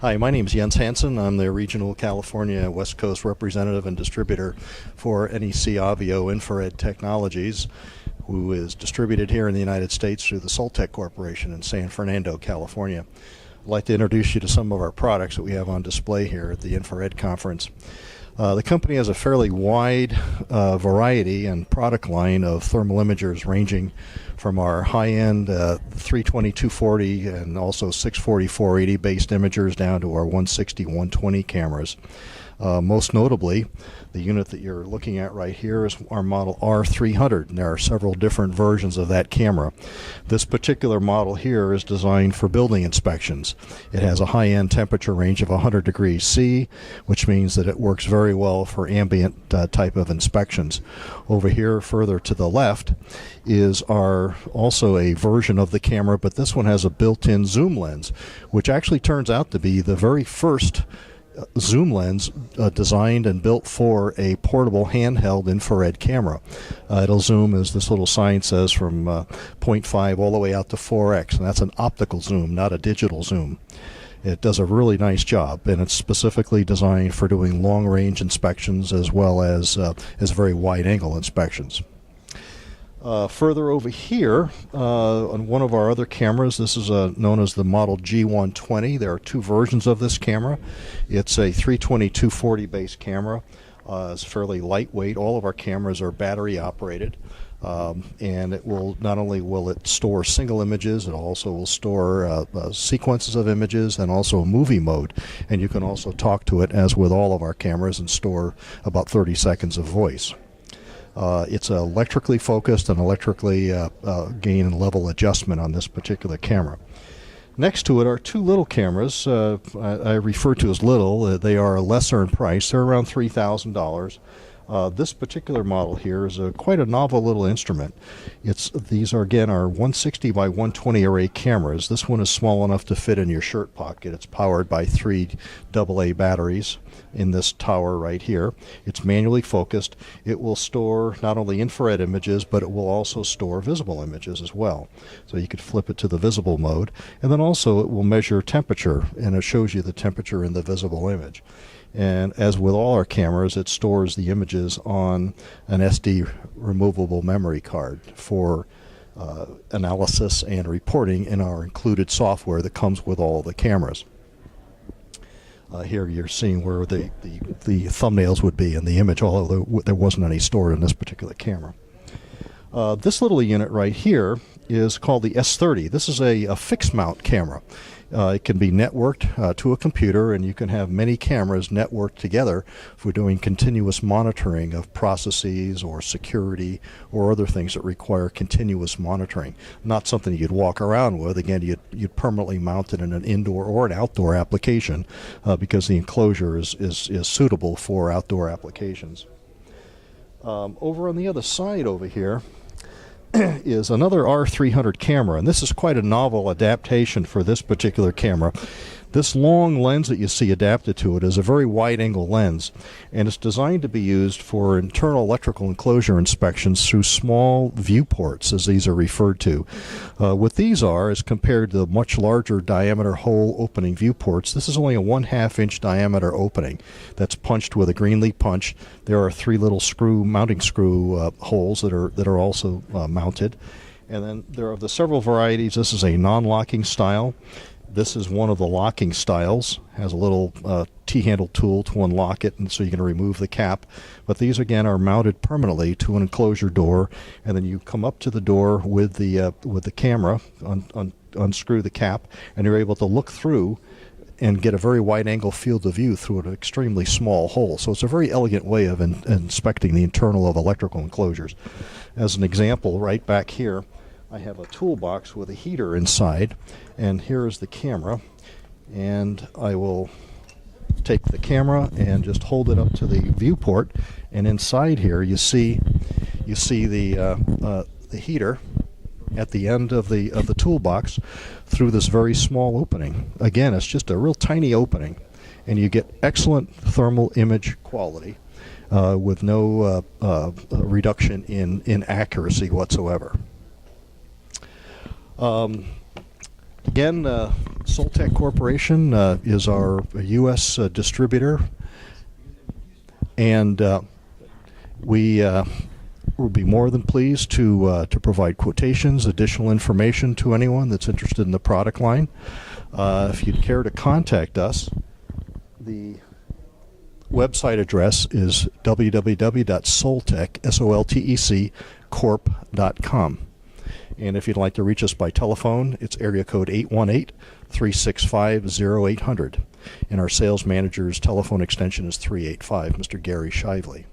Hi, my name is Jens Hansen. I'm the Regional California West Coast representative and distributor for NEC Avio Infrared Technologies, who is distributed here in the United States through the Soltec Corporation in San Fernando, California. I'd like to introduce you to some of our products that we have on display here at the Infrared Conference. The company has a fairly wide variety and product line of thermal imagers, ranging from our high-end 320, 240 and also 640, 480 based imagers down to our 160, 120 cameras. Most notably, the unit that you're looking at right here is our model R300, and there are several different versions of that camera. This particular model here is designed for building inspections. It has a high-end temperature range of 100 degrees C, which means that it works very well for ambient type of inspections. Over here, further to the left, is also a version of the camera, but this one has a built-in zoom lens, which actually turns out to be the very first zoom lens designed and built for a portable handheld infrared camera. It'll zoom, as this little sign says, from 0.5 all the way out to 4x, and that's an optical zoom, not a digital zoom. It does a really nice job, and it's specifically designed for doing long-range inspections as well as very wide-angle inspections. Further over here, on one of our other cameras, this is known as the model G120. There are two versions of this camera. It's a 320, 240 based camera. It's fairly lightweight. All of our cameras are battery operated, and it will not only will it store single images, it also will store sequences of images and also a movie mode. And you can also talk to it, as with all of our cameras, and store about 30 seconds of voice. It's electrically focused and electrically gain and level adjustment on this particular camera. Next to it are two little cameras. I refer to as little. They are lesser in price. They're around $3,000. This particular model here is quite a novel little instrument. These are, again, our 160 by 120 array cameras. This one is small enough to fit in your shirt pocket. It's powered by 3 AA batteries in this tower right here. It's manually focused. It will store not only infrared images, but it will also store visible images as well. So you could flip it to the visible mode, and then also it will measure temperature, and it shows you the temperature in the visible image. And as with all our cameras, it stores the images on an SD removable memory card for analysis and reporting in our included software that comes with all of the cameras. Here you're seeing where the thumbnails would be in the image, although there wasn't any stored in this particular camera. This little unit right here is called the S30. This is a fixed mount camera. It can be networked to a computer, and you can have many cameras networked together for doing continuous monitoring of processes or security or other things that require continuous monitoring. Not something you'd walk around with. Again, you'd permanently mount it in an indoor or an outdoor application because the enclosure is suitable for outdoor applications. Over on the other side over here is another R300 camera, and this is quite a novel adaptation for this particular camera. This long lens that you see adapted to it is a very wide-angle lens, and it's designed to be used for internal electrical enclosure inspections through small viewports, as these are referred to. What these are, as compared to the much larger diameter hole opening viewports, this is only a 1/2 inch diameter opening that's punched with a green leaf punch. There are 3 little mounting screw holes that are also mounted. And then there are the several varieties. This is a non-locking style. This is one of the locking styles. Has a little T-handle tool to unlock it, and so you can remove the cap. But these again are mounted permanently to an enclosure door, and then you come up to the door with the camera, unscrew the cap, and you're able to look through and get a very wide-angle field of view through an extremely small hole. So it's a very elegant way of inspecting the internal of electrical enclosures. As an example, right back here, I have a toolbox with a heater inside, and here is the camera, and I will take the camera and just hold it up to the viewport, and inside here you see the heater at the end of the toolbox through this very small opening. Again, it's just a real tiny opening, and you get excellent thermal image quality with no reduction in accuracy whatsoever. Again, Soltec Corporation is our U.S. Distributor, and we will be more than pleased to provide quotations, additional information to anyone that's interested in the product line. If you'd care to contact us, the website address is www.soltec.com. And if you'd like to reach us by telephone, it's area code 818-365-0800. And our sales manager's telephone extension is 385, Mr. Gary Shively.